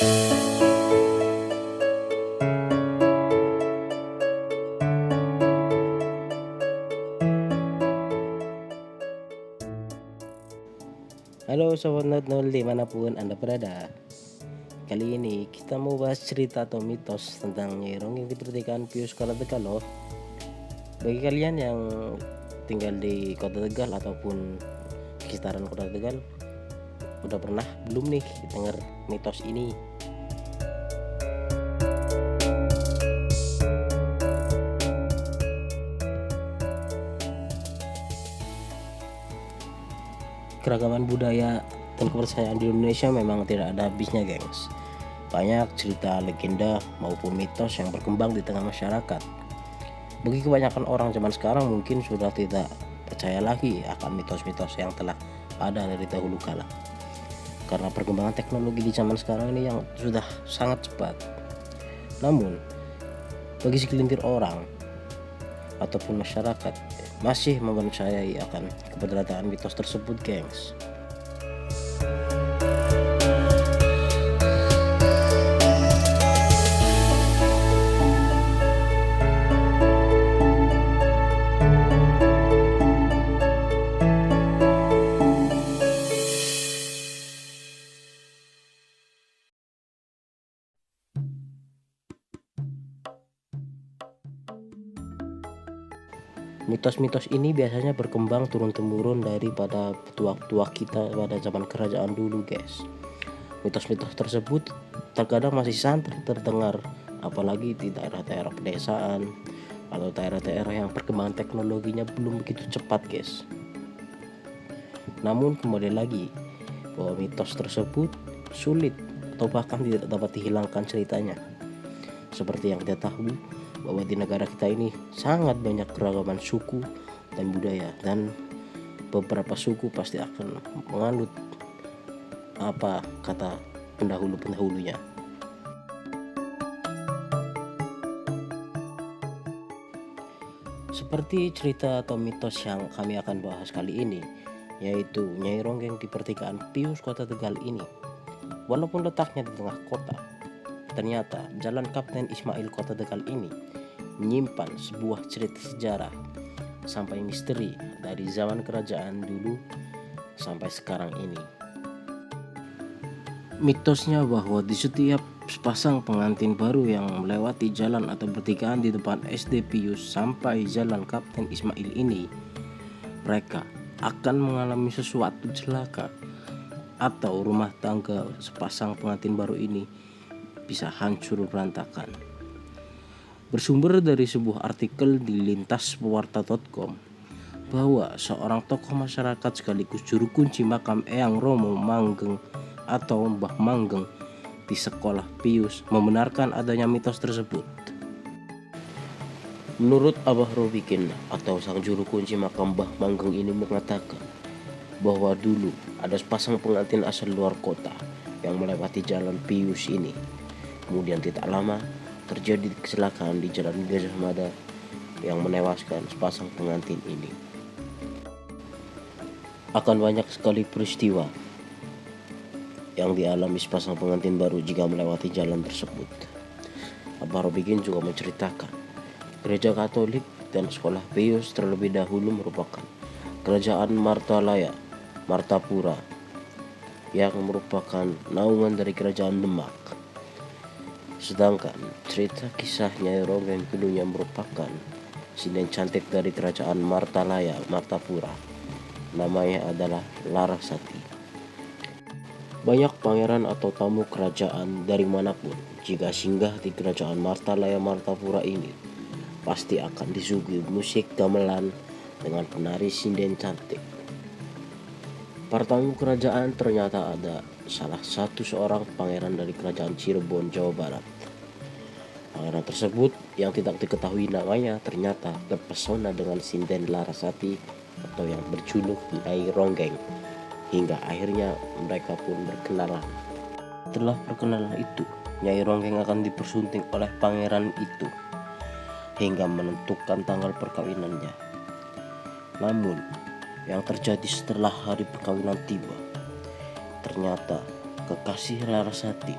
Halo Sobat Nol dimanapun Anda berada. Kali ini kita mau bahas cerita atau mitos tentang Nyai Ronggeng di pernikahan Pius Kota Tegal loh. Bagi kalian yang tinggal di Kota Tegal ataupun sekitaran Kota Tegal, udah pernah belum nih dengar mitos ini? Keragaman budaya dan kepercayaan di Indonesia memang tidak ada habisnya, gengs. Banyak cerita, legenda, maupun mitos yang berkembang di tengah masyarakat. Bagi kebanyakan orang zaman sekarang mungkin sudah tidak percaya lagi akan mitos-mitos yang telah ada dari dahulu kala. Karena perkembangan teknologi di zaman sekarang ini yang sudah sangat cepat. Namun, bagi segelintir orang ataupun masyarakat masih mempercayai akan keberadaan mitos tersebut, gengs. Mitos-mitos ini biasanya berkembang turun-temurun daripada petua-petua kita pada zaman kerajaan dulu, guys. Mitos-mitos tersebut terkadang masih santer terdengar, apalagi di daerah-daerah pedesaan atau daerah-daerah yang perkembangan teknologinya belum begitu cepat, guys. Namun kembali lagi bahwa mitos tersebut sulit atau bahkan tidak dapat dihilangkan ceritanya. Seperti yang kita tahu bahwa di negara kita ini sangat banyak keragaman suku dan budaya, dan beberapa suku pasti akan menganut apa kata pendahulu-pendahulunya. Seperti cerita atau mitos yang kami akan bahas kali ini, yaitu Nyai Ronggeng di pertigaan Pius Kota Tegal ini. Walaupun letaknya di tengah kota, ternyata Jalan Kapten Ismail Kota Tegal ini menyimpan sebuah cerita sejarah sampai misteri dari zaman kerajaan dulu sampai sekarang ini. Mitosnya bahwa di setiap sepasang pengantin baru yang melewati jalan atau pertigaan di depan SD Pius sampai Jalan Kapten Ismail ini, mereka akan mengalami sesuatu celaka atau rumah tangga sepasang pengantin baru ini bisa hancur berantakan. Bersumber dari sebuah artikel di lintaspewarta.com bahwa seorang tokoh masyarakat sekaligus juru kunci makam Eyang Romo Manggeng atau Mbah Manggeng di sekolah Pius membenarkan adanya mitos tersebut. Menurut Abah Robikin atau sang juru kunci makam Mbah Manggeng ini mengatakan bahwa dulu ada sepasang pengantin asal luar kota yang melewati jalan Pius ini. Kemudian tidak lama terjadi kecelakaan di Jalan Gajah Mada yang menewaskan sepasang pengantin ini. Akan banyak sekali peristiwa yang dialami sepasang pengantin baru jika melewati jalan tersebut. Abah Robikin juga menceritakan gereja Katolik dan sekolah Pius terlebih dahulu merupakan kerajaan Martapura yang merupakan naungan dari kerajaan Demak. Sedangkan cerita kisah Nyai Ronggeng dulunya merupakan sinden cantik dari kerajaan Martapura. Namanya adalah Larasati. Banyak pangeran atau tamu kerajaan dari manapun jika singgah di kerajaan Martapura ini pasti akan disuguhi musik gamelan dengan penari sinden cantik. Para tamu kerajaan ternyata ada salah satu seorang pangeran dari kerajaan Cirebon, Jawa Barat. Pangeran tersebut yang tidak diketahui namanya ternyata terpesona dengan sinden Larasati atau yang berjuluk Nyai Ronggeng, hingga akhirnya mereka pun berkenalan. Setelah perkenalan itu, Nyai Ronggeng akan dipersunting oleh pangeran itu hingga menentukan tanggal perkawinannya. Namun, yang terjadi setelah hari perkawinan tiba, ternyata kekasih Larasati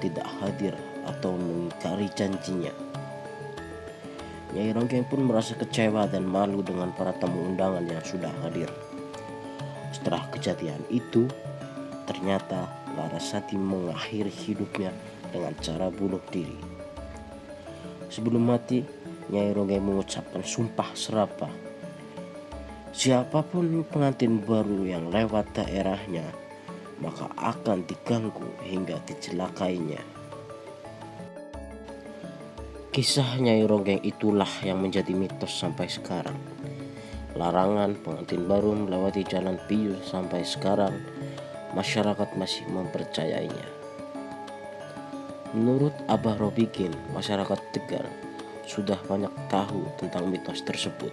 tidak hadir atau mengingkari janjinya. Nyai Ronggeng pun merasa kecewa dan malu dengan para tamu undangan yang sudah hadir. Setelah kejadian itu, ternyata Larasati mengakhiri hidupnya dengan cara bunuh diri. Sebelum mati, Nyai Ronggeng mengucapkan sumpah serapah. Siapapun pengantin baru yang lewat daerahnya, maka akan diganggu hingga dicelakainya. Kisah Nyai Ronggeng itulah yang menjadi mitos sampai sekarang. Larangan pengantin baru melewati jalan pius sampai sekarang masyarakat masih mempercayainya. Menurut Abah Robikin, masyarakat Tegal sudah banyak tahu tentang mitos tersebut.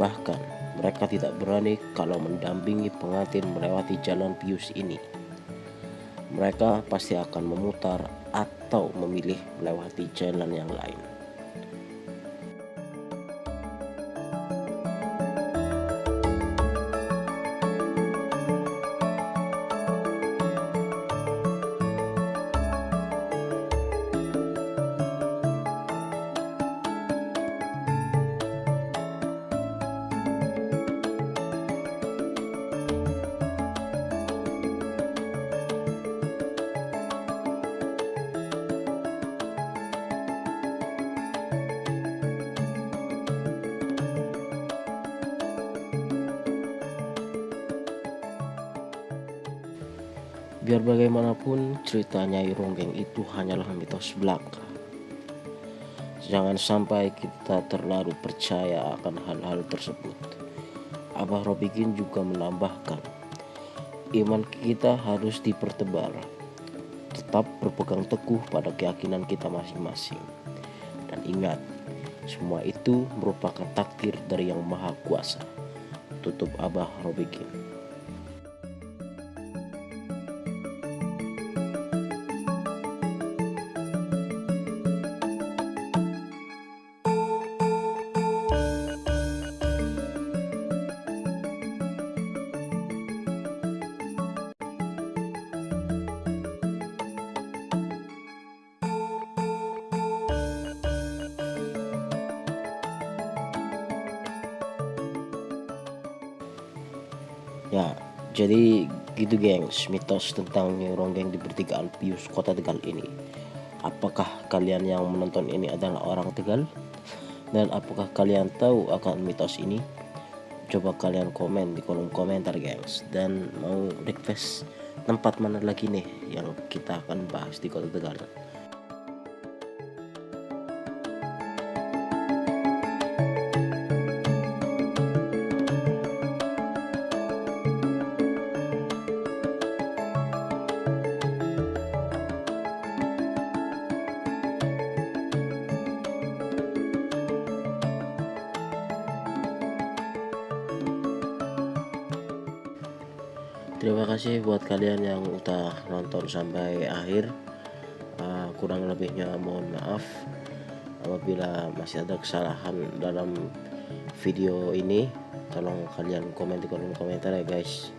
Bahkan mereka tidak berani kalau mendampingi pengantin melewati jalan pius ini. Mereka pasti akan memutar atau memilih melewati jalan yang lain. Biar bagaimanapun, cerita Nyai Ronggeng itu hanyalah mitos belaka. Jangan sampai kita terlalu percaya akan hal-hal tersebut. Abah Robikin juga menambahkan, iman kita harus dipertebal. Tetap berpegang teguh pada keyakinan kita masing-masing. Dan ingat, semua itu merupakan takdir dari Yang Maha Kuasa. Tutup Abah Robikin. Ya, jadi gitu gengs, mitos tentang Nyai Ronggeng di pertigaan Pius Kota Tegal ini. Apakah kalian yang menonton ini adalah orang Tegal? Dan apakah kalian tahu akan mitos ini? Coba kalian komen di kolom komentar gengs. Dan mau request tempat mana lagi nih yang kita akan bahas di Kota Tegal. Terima kasih buat kalian yang udah nonton sampai akhir. Kurang lebihnya mohon maaf apabila masih ada kesalahan dalam video ini. Tolong kalian komen di kolom komentar ya guys.